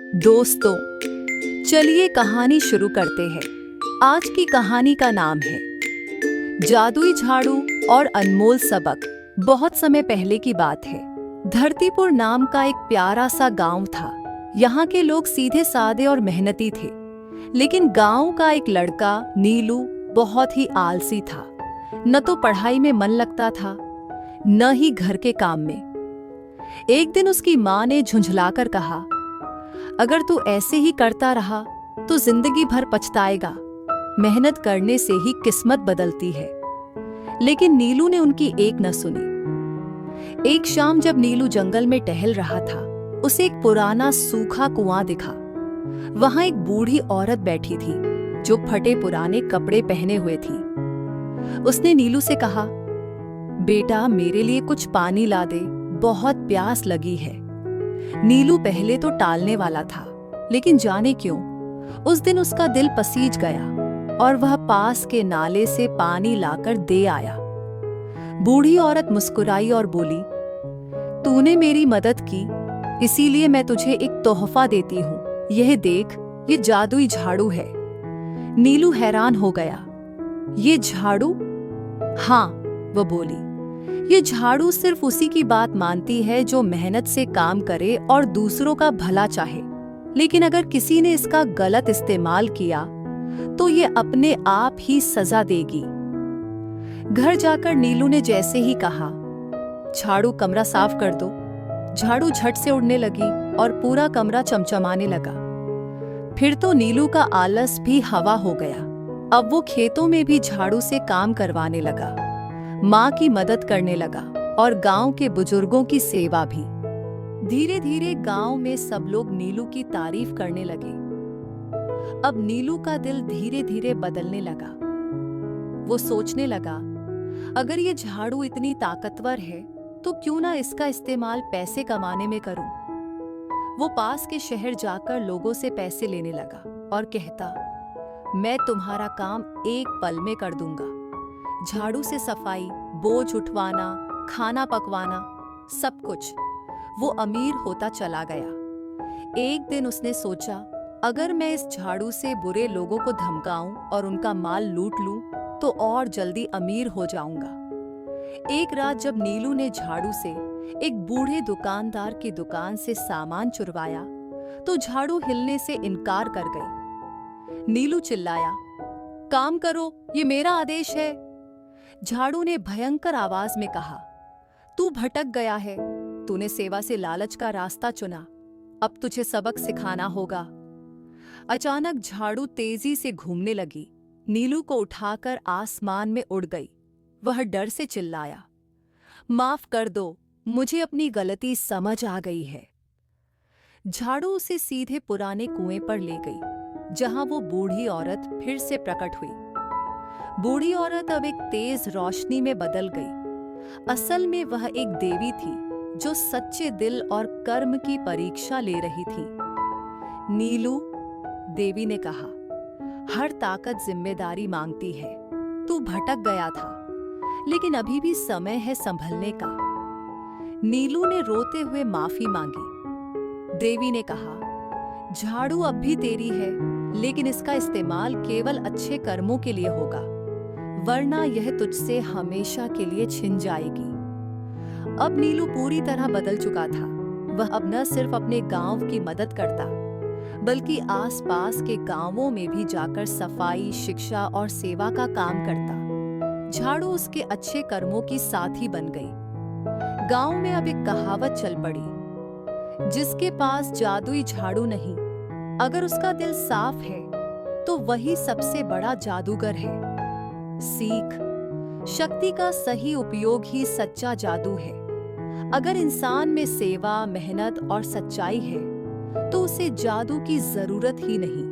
दोस्तों, चलिए कहानी शुरू करते हैं। आज की कहानी का नाम है जादुई झाड़ू और अनमोल सबक। बहुत समय पहले की बात है। धरतीपुर नाम का एक प्यारा सा गांव था। यहाँ के लोग सीधे सादे और मेहनती थे, लेकिन गांव का एक लड़का नीलू बहुत ही आलसी था। न तो पढ़ाई में मन लगता था, न ही घर के काम में। एक दिन उसकी माँ ने झुंझलाकर कहा, अगर तू ऐसे ही करता रहा तो जिंदगी भर पछताएगा। मेहनत करने से ही किस्मत बदलती है। लेकिन नीलू ने उनकी एक न सुनी। एक शाम जब नीलू जंगल में टहल रहा था, उसे एक पुराना सूखा कुआं दिखा। वहां एक बूढ़ी औरत बैठी थी जो फटे पुराने कपड़े पहने हुए थी। उसने नीलू से कहा, बेटा मेरे लिए कुछ पानी ला दे, बहुत प्यास लगी है। नीलू पहले तो टालने वाला था, लेकिन जाने क्यों उस दिन उसका दिल पसीज गया और वह पास के नाले से पानी लाकर दे आया। बूढ़ी औरत मुस्कुराई और बोली, तूने मेरी मदद की, इसीलिए मैं तुझे एक तोहफा देती हूँ। यह देख, ये जादुई झाड़ू है। नीलू हैरान हो गया। ये झाड़ू? हाँ, वह बोली, ये झाड़ू सिर्फ उसी की बात मानती है जो मेहनत से काम करे और दूसरों का भला चाहे। लेकिन अगर किसी ने इसका गलत इस्तेमाल किया तो ये अपने आप ही सजा देगी। घर जाकर नीलू ने जैसे ही कहा, झाड़ू कमरा साफ कर दो, झाड़ू झट से उड़ने लगी और पूरा कमरा चमचमाने लगा। फिर तो नीलू का आलस भी हवा हो गया। अब वो खेतों में भी झाड़ू से काम करवाने लगा, माँ की मदद करने लगा और गांव के बुजुर्गों की सेवा भी। धीरे धीरे गांव में सब लोग नीलू की तारीफ करने लगे। अब नीलू का दिल धीरे धीरे बदलने लगा। वो सोचने लगा, अगर ये झाड़ू इतनी ताकतवर है तो क्यों ना इसका इस्तेमाल पैसे कमाने में करूं। वो पास के शहर जाकर लोगों से पैसे लेने लगा और कहता, मैं तुम्हारा काम एक पल में कर दूंगा। झाड़ू से सफाई, बोझ उठवाना, खाना पकवाना, सब कुछ। वो अमीर होता चला गया। एक दिन उसने सोचा, अगर मैं इस झाड़ू से बुरे लोगों को धमकाऊं और उनका माल लूट लूं तो और जल्दी अमीर हो जाऊंगा। एक रात जब नीलू ने झाड़ू से एक बूढ़े दुकानदार की दुकान से सामान चुरवाया तो झाड़ू हिलने से इनकार कर गई। नीलू चिल्लाया, काम करो, ये मेरा आदेश है। झाड़ू ने भयंकर आवाज में कहा, तू भटक गया है, तूने सेवा से लालच का रास्ता चुना, अब तुझे सबक सिखाना होगा। अचानक झाड़ू तेजी से घूमने लगी, नीलू को उठाकर आसमान में उड़ गई। वह डर से चिल्लाया, माफ कर दो, मुझे अपनी गलती समझ आ गई है। झाड़ू उसे सीधे पुराने कुएं पर ले गई, जहां वो बूढ़ी औरत फिर से प्रकट हुई। बूढ़ी औरत अब एक तेज रोशनी में बदल गई। असल में वह एक देवी थी जो सच्चे दिल और कर्म की परीक्षा ले रही थी। नीलू, देवी ने कहा, हर ताकत जिम्मेदारी मांगती है। तू भटक गया था, लेकिन अभी भी समय है संभलने का। नीलू ने रोते हुए माफी मांगी। देवी ने कहा, झाड़ू अब भी तेरी है, लेकिन इसका इस्तेमाल केवल अच्छे कर्मों के लिए होगा, वरना यह तुझसे हमेशा के लिए छिन जाएगी। अब नीलू पूरी तरह बदल चुका था। वह अब न सिर्फ अपने गांव की मदद करता, बल्कि आसपास के गांवों में भी जाकर सफाई, शिक्षा और सेवा का काम करता। झाड़ू उसके अच्छे कर्मों की साथी बन गई। गांव में अब एक कहावत चल पड़ी, जिसके पास जादुई झाड़ू नहीं, अगर उसका दिल साफ है तो वही सबसे बड़ा जादूगर है। सीख, शक्ति का सही उपयोग ही सच्चा जादू है। अगर इंसान में सेवा, मेहनत और सच्चाई है तो उसे जादू की जरूरत ही नहीं।